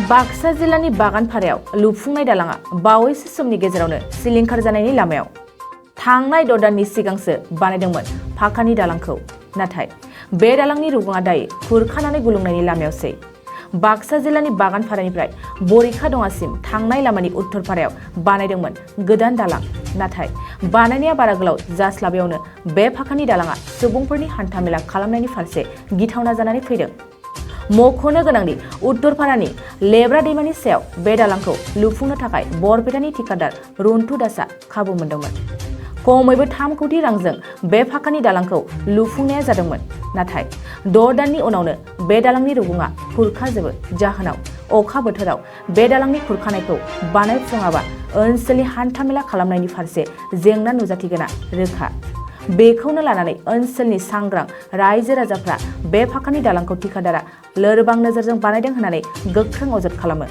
बाक्सा जिल्लानि बागानपारायाव लुफुंनाय दालाङा बावैसो समनि गेजेरावनो सिलिंखार जानायनि लामायाव। थांनाय 6 दाननि सिगांसो बानायदोंमोन फाखानि दालांखौ। नाथाय बे दालांनि रुगुङा दायो खुरखानानै गुलुंनायनि लामायावसै। बाक्सा जिल्लानि बागानपारानिफ्राय बरिखादङासिम थांनाय लामानि उत्तरपारायाव बानायदोंमोन गोदान दालां। नाथाय बानायनाया बारा गोलाव जास्लाबैयावनो बे फाखानि दालाङा सुबुंफोरनि हान्थामेला खालामनायनि फारसे गिथावना जानानै फैदों। मख'नो गोनांदि उत्तरपारानि लेब्रा दैमानि सायाव बे दालांखौ लुफुंनो थाखाय बरपेटानि ठिकादार रुन्टु दासआ खाबु मोनदोंमोन। खमैबो 3 कोटी रांजों बे फाखानि दालांखौ लुफुंनाया जादोंमोन। नाथाय 6 दाननि उनावनो बे दालांनि रुगुङा खुरखाजोबो जाहोनाव अखा बोथोराव बे दालांनि खुरखानायखौ बानायफुङाबा ओनसोलनि हान्थामेला खालामनायनि फारसे जेंना नुजाथिगोना रोखा। बेखौनो लानानै ओनसोलनि सांग्रां रायजो राजाफ्रा बे फाखानि दालांखौ ठिकादारा लोरबां नोजोरजों बानायदों होननानै गोख्रों अजद खालामो।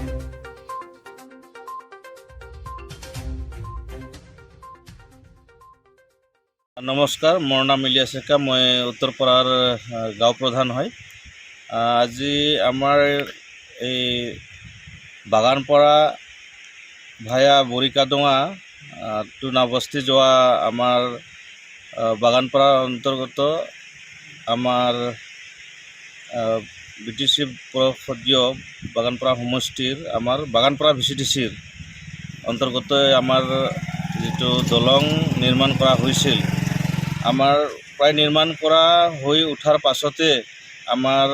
নমস্কাৰ, মোৰ নাম ইলিয়াছ ডেকা। মই উত্তৰপাৰাৰ গাঁও প্ৰধান হয়। আজি আমাৰ এই বাগানপাৰা ভায়া বৰিকাডঙা টুনাবস্তি যোৱা আমাৰ বাগানপাৰা অন্তৰ্গত আমাৰ BTC পৰিষদীয় বাগানপাৰা সমষ্টিৰ আমাৰ বাগানপাৰা VCDCৰ অন্তৰ্গত আমাৰ যিটো দলং নিৰ্মাণ কৰা হৈছিল, আমাৰ প্ৰায় নিৰ্মাণ কৰা হৈ উঠাৰ পাছতে আমাৰ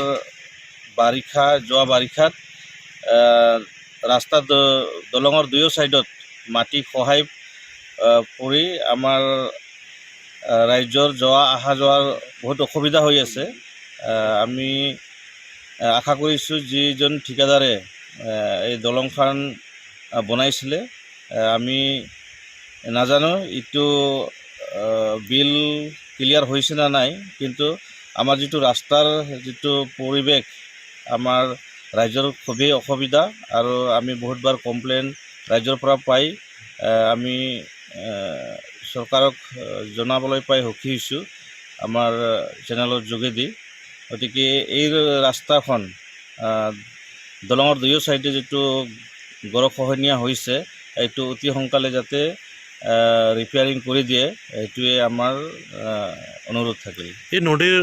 যোৱা বাৰিষাত ৰাস্তা দলঙৰ দুয়ো ছাইডত মাটি খহাই পৰি আমাৰ ৰাজ্যৰ অহা যোৱাৰ বহুত অসুবিধা হৈ আছে। আমি আশা কৰিছোঁ যিজন ঠিকাদাৰে এই দলংখন বনাইছিলে, আমি নাজানো এইটো বিল ক্লিয়াৰ হৈছে না নাই, কিন্তু আমাৰ যিটো ৰাস্তাৰ যিটো পৰিৱেশ আমাৰ ৰাজ্যৰ খুবেই অসুবিধা। আৰু আমি বহুতবাৰ কমপ্লেইন ৰাজ্যৰ পৰা পাই আমি চৰকাৰক জনাবলৈ পাই সুখী হৈছোঁ আমাৰ চেনেলৰ যোগেদি। গতিকে এই ৰাস্তাখন দলঙৰ দুয়ো ছাইডে যিটো গৰাখহনীয়া হৈছে, এইটো অতি সোনকালে যাতে ৰিপেয়াৰিং কৰি দিয়ে, এইটোৱে আমাৰ অনুৰোধ থাকিল। এই নদীৰ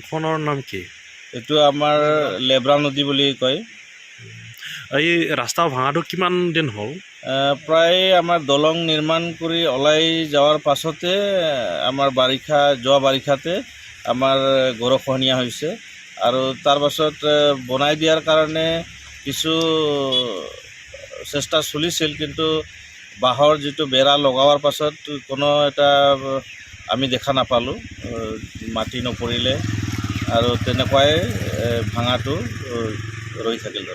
খনৰ নাম কি? এইটো আমাৰ লেব্ৰা নদী বুলি কয়। এই ৰাস্তা ভাঙাটো কিমান দিন হ'ল? প্ৰায় আমাৰ দলং নিৰ্মাণ কৰি ওলাই যোৱাৰ পাছতে আমাৰ যোৱা বাৰিষাতে আমাৰ গৰাখহনীয়া হৈছে। আৰু তাৰ পাছত বনাই দিয়াৰ কাৰণে কিছু চেষ্টা চলিছিল, কিন্তু বাঁহৰ যিটো বেৰা লগাৱাৰ পাছত কোনো এটা আমি দেখা নাপালোঁ, মাটি নপৰিলে আৰু তেনেকুৱাই ভাঙাটো ৰৈ থাকিল।